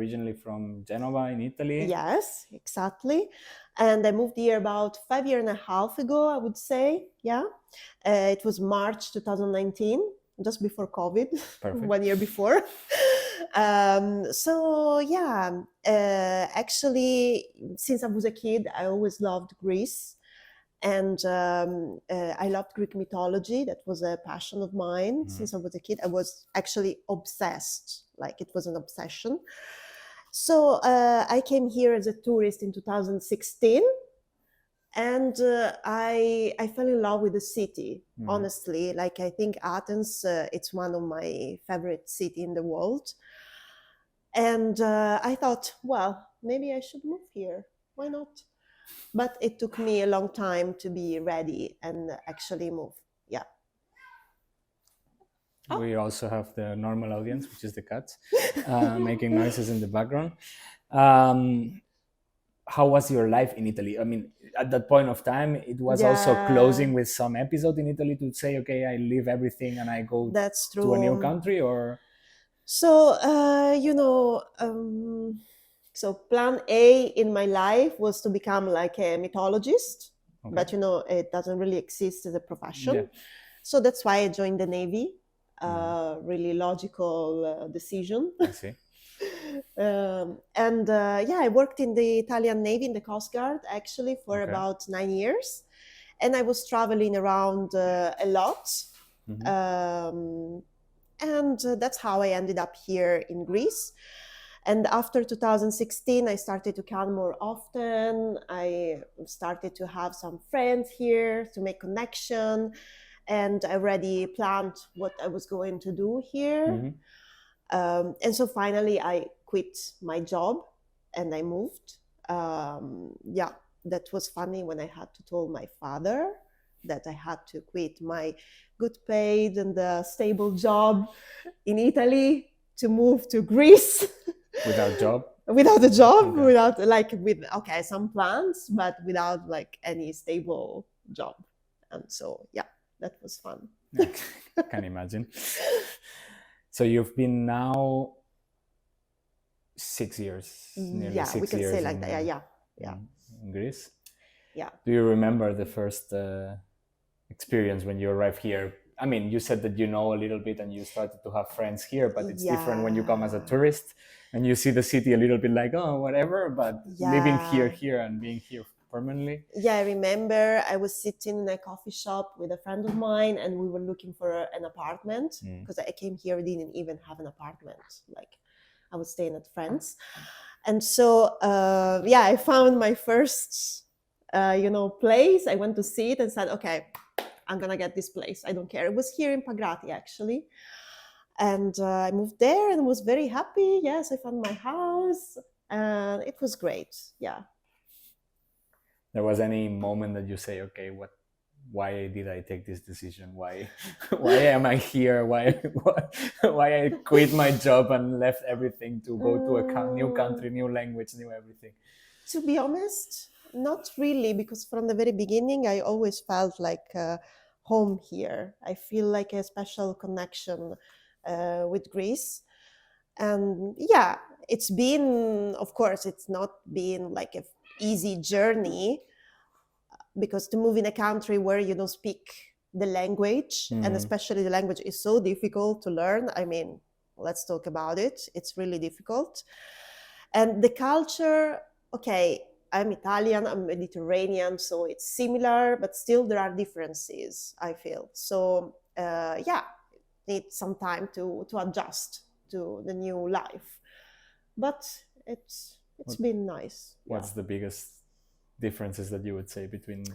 originally from Genova in Italy. Yes, exactly. And I moved here about 5.5 years ago, I would say. Yeah. It was March 2019, just before COVID, Perfect. 1 year before. So yeah, actually, since I was a kid, I always loved Greece. And I loved Greek mythology. That was a passion of mine since I was a kid. I was actually obsessed, like it was an obsession. So I came here as a tourist in 2016, and I fell in love with the city. Honestly, like I think Athens, it's one of my favorite city in the world. And I thought, well, maybe I should move here. Why not? But it took me a long time to be ready and actually move. Yeah. We also have the normal audience, which is the cats, making noises in the background. How was your life in Italy? I mean, at that point of time, it was also closing with some episode in Italy to say, okay, I leave everything and I go That's true. to a new country, or? So, so plan A in my life was to become like a mythologist, but it doesn't really exist as a profession. Yeah. So that's why I joined the Navy. Really logical decision. I see. I worked in the Italian Navy, in the Coast Guard, actually, for about 9 years. And I was traveling around a lot. And that's how I ended up here in Greece. And after 2016, I started to come more often. I started to have some friends here, to make connection. And I already planned what I was going to do here. And so finally, I quit my job and I moved. That was funny when I had to tell my father that I had to quit my good paid and stable job in Italy to move to Greece. Without job? Without a job, with some plans, but without like any stable job. And so, yeah, that was fun. I can imagine. So you've been now 6 years, nearly 6 years. Yeah, we can say like that. Yeah. In Greece. Yeah. Do you remember the first experience when you arrived here? I mean, you said that you know a little bit and you started to have friends here, but it's different when you come as a tourist and you see the city a little bit like, oh, whatever, but living here and being here permanently. Yeah, I remember I was sitting in a coffee shop with a friend of mine and we were looking for an apartment because I came here, didn't even have an apartment. Like I was staying at friends. And so, I found my first, place. I went to see it and said, okay, I'm going to get this place. I don't care. It was here in Pagrati, actually. And I moved there and was very happy. Yes, I found my house and it was great. Yeah. There was any moment that you say, okay, why did I take this decision? Why am I here? Why I quit my job and left everything to go to a new country, new language, new everything? To be honest, not really, because from the very beginning, I always felt like home here. I feel like a special connection with Greece. And yeah, it's been, of course, it's not been like an easy journey, because to move in a country where you don't speak the language, and especially the language is so difficult to learn. I mean, let's talk about it. It's really difficult. And the culture, okay, I'm Italian, I'm Mediterranean, so it's similar, but still there are differences, I feel. So need some time to adjust to the new life. But it's been nice. What's the biggest differences that you would say between?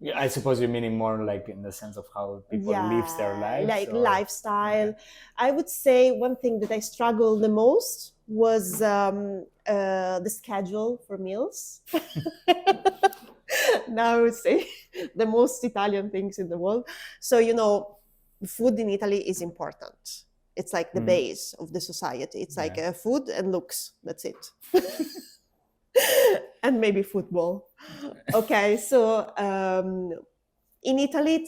Yeah, I suppose you're meaning more like in the sense of how people live their lives, like lifestyle. Okay. I would say one thing that I struggled the most was the schedule for meals. Now I would say the most Italian things in the world. So, food in Italy is important. It's like the base of the society. It's like food and looks. That's it. And maybe football. Okay, so in Italy,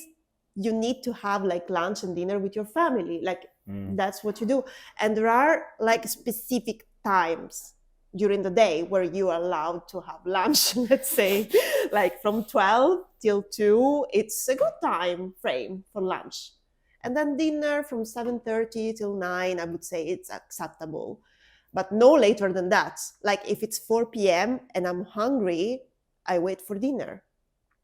you need to have like lunch and dinner with your family. Like That's what you do. And there are like specific times during the day where you are allowed to have lunch, let's say, like from 12 till 2, it's a good time frame for lunch. And then dinner from 7:30 till 9, I would say it's acceptable. But no later than that. Like if it's 4 p.m. and I'm hungry, I wait for dinner.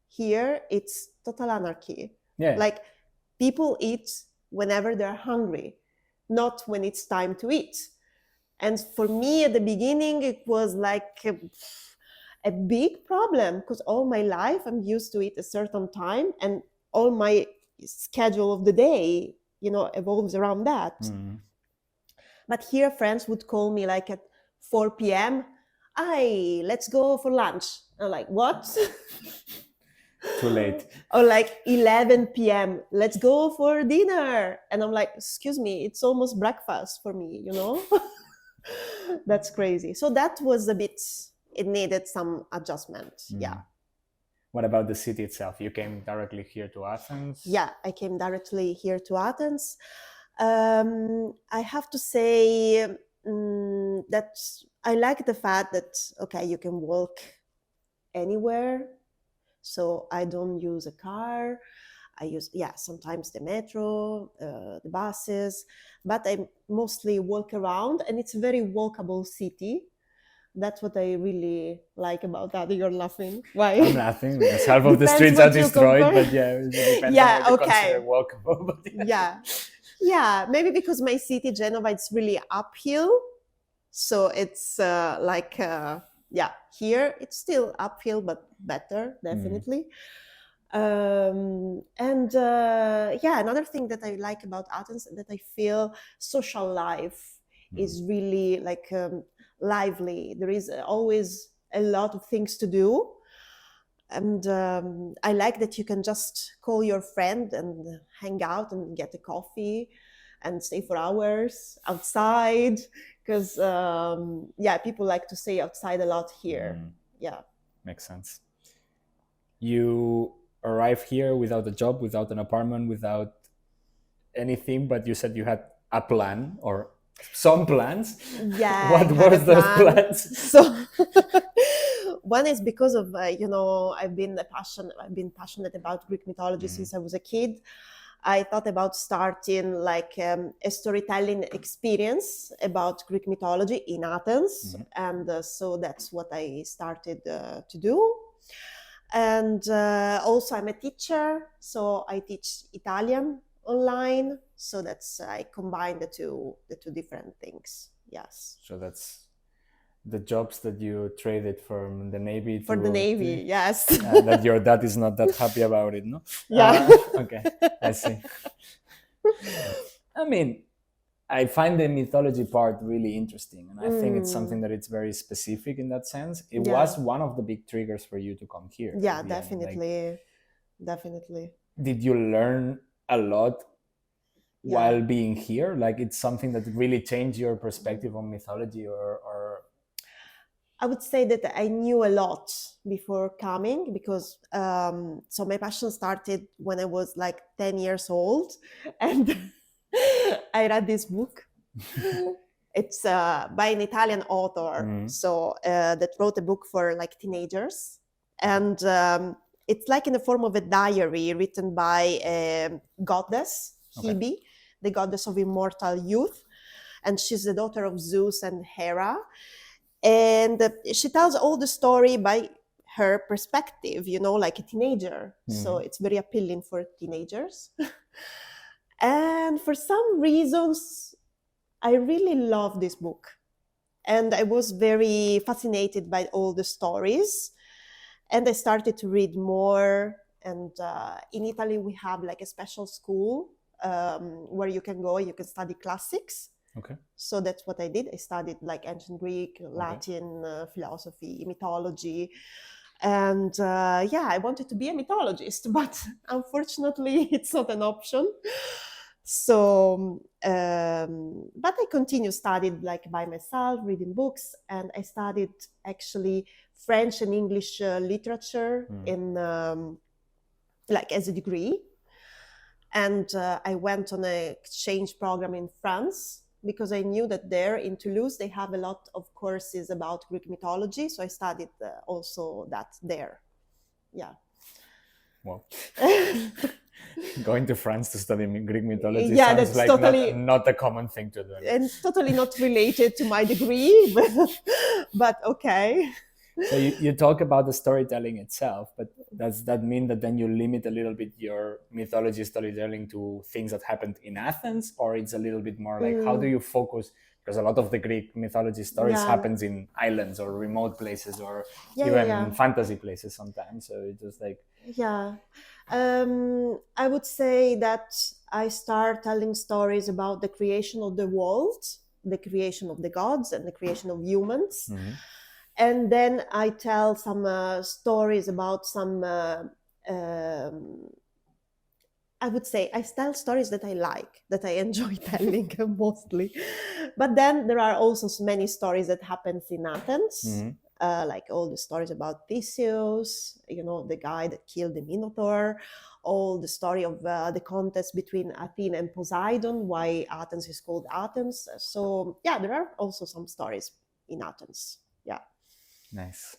Here, it's total anarchy. Yeah. Like people eat whenever they're hungry, not when it's time to eat. And for me at the beginning, it was like a big problem because all my life I'm used to eat a certain time and all my schedule of the day, evolves around that. But here friends would call me like at 4 p.m. Let's go for lunch. I'm like, what? Too late. Or like 11 p.m. Let's go for dinner. And I'm like, excuse me, it's almost breakfast for me, That's crazy. So that was it needed some adjustment. Yeah. What about the city itself? You came directly here to Athens? Yeah, I came directly here to Athens. I have to say that I like the fact that, okay, you can walk anywhere. So I don't use a car. I use, sometimes the metro, the buses, but I mostly walk around and it's a very walkable city. That's what I really like about that. You're laughing. Why? I'm laughing because half of the streets are destroyed, but it depends on what you consider walkable. Yeah, maybe because my city, Genova, it's really uphill. So it's here it's still uphill, but better, definitely. Another thing that I like about Athens that I feel social life is really like lively. There is always a lot of things to do. And I like that you can just call your friend and hang out and get a coffee and stay for hours outside. Because, people like to stay outside a lot here. Yeah. Makes sense. You arrive here without a job, without an apartment, without anything, but you said you had a plan or some plans. Yeah. What were those plans? So one is because of, I've been passionate about Greek mythology since I was a kid. I thought about starting like a storytelling experience about Greek mythology in Athens. And so that's what I started to do. And also I'm a teacher, so I teach Italian online. So I combine the two different things. Yes. So that's the jobs that you traded from the Navy for the Navy, yes. That your dad is not that happy about it, no? Yeah. Okay, I see. I mean, I find the mythology part really interesting, and I think it's something that it's very specific in that sense. It was one of the big triggers for you to come here. Yeah, definitely. Definitely. Did you learn a lot while being here? Like it's something that really changed your perspective on mythology or I would say that I knew a lot before coming because so my passion started when I was like 10 years old and I read this book. It's by an Italian author, so that wrote a book for like teenagers. And it's like in the form of a diary written by a goddess, Hebe, the goddess of immortal youth. And she's the daughter of Zeus and Hera. And she tells all the story by her perspective, like a teenager. So it's very appealing for teenagers. And for some reasons, I really love this book. And I was very fascinated by all the stories. And I started to read more. And in Italy, we have like a special school where you can go and you can study classics. Okay. So that's what I did. I studied like ancient Greek, Latin, philosophy, mythology. And I wanted to be a mythologist, but unfortunately it's not an option. So, but I continued studied like by myself, reading books, and I studied actually French and English literature in like as a degree. And I went on an exchange program in France because I knew that there in Toulouse they have a lot of courses about Greek mythology. So I studied also that there. Yeah. Well, going to France to study Greek mythology Yeah, sounds that's like totally not a common thing to do. and totally not related to my degree, but okay. So you talk about the storytelling itself, but does that mean that then you limit a little bit your mythology storytelling to things that happened in Athens, or it's a little bit more like how do you focus? Because a lot of the Greek mythology stories happens in islands or remote places or even fantasy places sometimes. So it's just like I would say that I start telling stories about the creation of the world, the creation of the gods, and the creation of humans. Mm-hmm. And then I tell some stories about some, I would say, I tell stories that I like, that I enjoy telling mostly. But then there are also many stories that happens in Athens, like all the stories about Theseus, the guy that killed the Minotaur, all the story of the contest between Athena and Poseidon, why Athens is called Athens. So yeah, there are also some stories in Athens. Yeah. Nice.